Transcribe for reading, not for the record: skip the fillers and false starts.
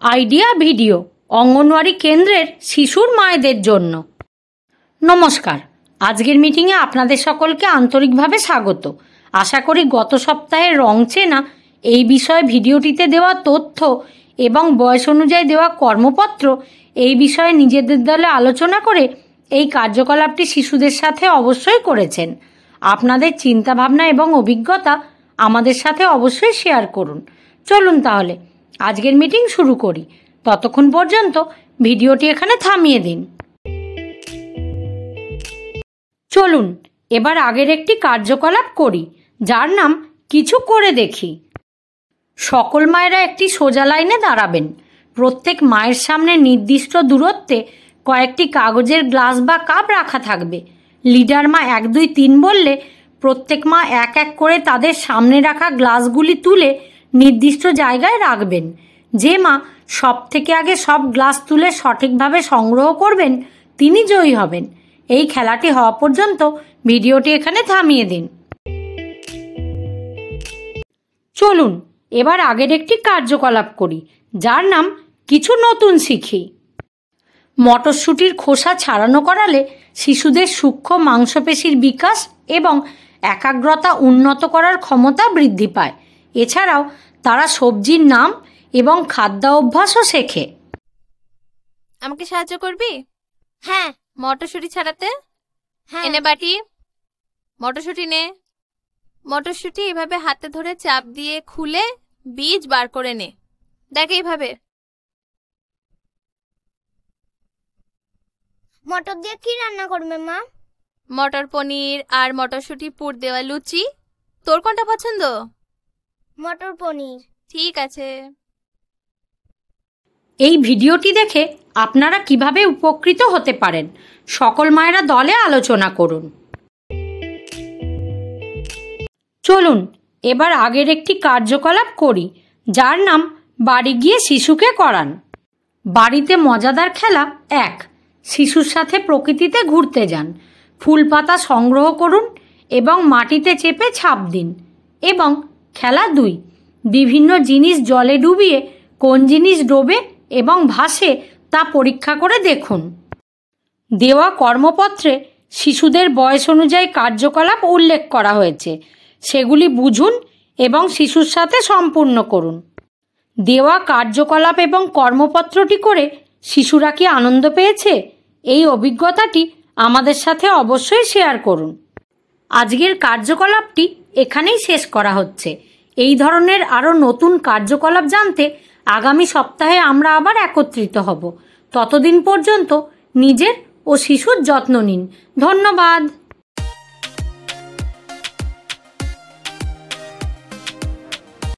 Idea video anganwadi কেন্দ্রের শিশুর মায়েদের জন্য। নমস্কার, আজকের মিটিংয়ে আপনাদের সকলকে আন্তরিকভাবে স্বাগত। আশা করি গত সপ্তাহের রং চেনা এই বিষয়ে ভিডিওটিতে দেওয়া তথ্য এবং বয়স অনুযায়ী দেওয়া কর্মপত্র এই বিষয়ে নিজেদের দলে আলোচনা করে এই কার্যকলাপটি শিশুদের সাথে অবশ্যই করেছেন। আপনাদের চিন্তাভাবনা এবং অভিজ্ঞতা আমাদের সাথে অবশ্যই শেয়ার করুন। চলুন তাহলে আজকের মিটিং শুরু করি। ততক্ষণ পর্যন্ত ভিডিওটি এখানে থামিয়ে দিন। চলুন এবার আগের একটি কার্যকলাপ করি, যার নাম কিছু করে দেখি। সকল মায়েরা একটি সোজা লাইনে দাঁড়াবেন। প্রত্যেক মায়ের সামনে নির্দিষ্ট দূরত্বে কয়েকটি কাগজের গ্লাস বা কাপ রাখা থাকবে। লিডার মা 1, 2, 3 বললে প্রত্যেক মা এক এক করে তাদের সামনে রাখা গ্লাসগুলি তুলে নির্দিষ্ট জায়গায় রাখবেন। যে মা সব থেকে আগে সব গ্লাস তুলে সঠিকভাবে সংগ্রহ করবেন তিনি জয়ী হবেন। এই খেলাটি হওয়া পর্যন্ত ভিডিওটি এখানে থামিয়ে দিন। চলুন এবার আগের একটি কার্যকলাপ করি, যার নাম কিছু নতুন শিখি। মটরশুঁটির খোসা ছাড়ানো করালে শিশুদের সূক্ষ্ম মাংসপেশির বিকাশ এবং একাগ্রতা উন্নত করার ক্ষমতা বৃদ্ধি পায়। এছাড়াও তারা সবজির নাম এবং খাদ্যাভ্যাসও শেখে। আমাকে সাহায্য করবি? হ্যাঁ। মটরশুঁটি ছাড়াতে? হ্যাঁ। এনে বাটি, মটরশুঁটি নে। মটরশুঁটি এভাবে হাতে ধরে চাপ দিয়ে খুলে বীজ বার করে নে। দেখ এইভাবে। মটর দিয়ে কি রান্না করবে মা? মটর পনির আর মটরশুঁটি পুর দেওয়া লুচি। তোর কোনটা পছন্দ? মটর পনির। ঠিক আছে। এই ভিডিওটি দেখে আপনারা কিভাবে উপকৃত হতে পারেন সকল মায়েরা দলে আলোচনা করুন। চলুন এবার আগের একটি কার্যকলাপ করি, যার নাম বাড়ি গিয়ে শিশুকে করান। বাড়িতে মজাদার খেলা 1, শিশুর সাথে প্রকৃতিতে ঘুরতে যান। ফুল পাতা সংগ্রহ করুন এবং মাটিতে চেপে ছাপ দিন। এবং খেলা 2, বিভিন্ন জিনিস জলে ডুবিয়ে কোন জিনিস ডোবে এবং ভাসে তা পরীক্ষা করে দেখুন। দেওয়া কর্মপত্রে শিশুদের বয়স অনুযায়ী কার্যকলাপ উল্লেখ করা হয়েছে, সেগুলি বুঝুন এবং শিশুর সাথে সম্পূর্ণ করুন। দেওয়া কার্যকলাপ এবং কর্মপত্রটি করে শিশুরা কি আনন্দ পেয়েছে? এই অভিজ্ঞতাটি আমাদের সাথে অবশ্যই শেয়ার করুন। আজকের কার্যকলাপটি এখানেই শেষ করা হচ্ছে। এই ধরনের আরও নতুন কার্যকলাপ জানতে আগামী সপ্তাহে আমরা আবার একত্রিত হব। ততদিন পর্যন্ত নিজের ও শিশুর যত্ন নিন। ধন্যবাদ।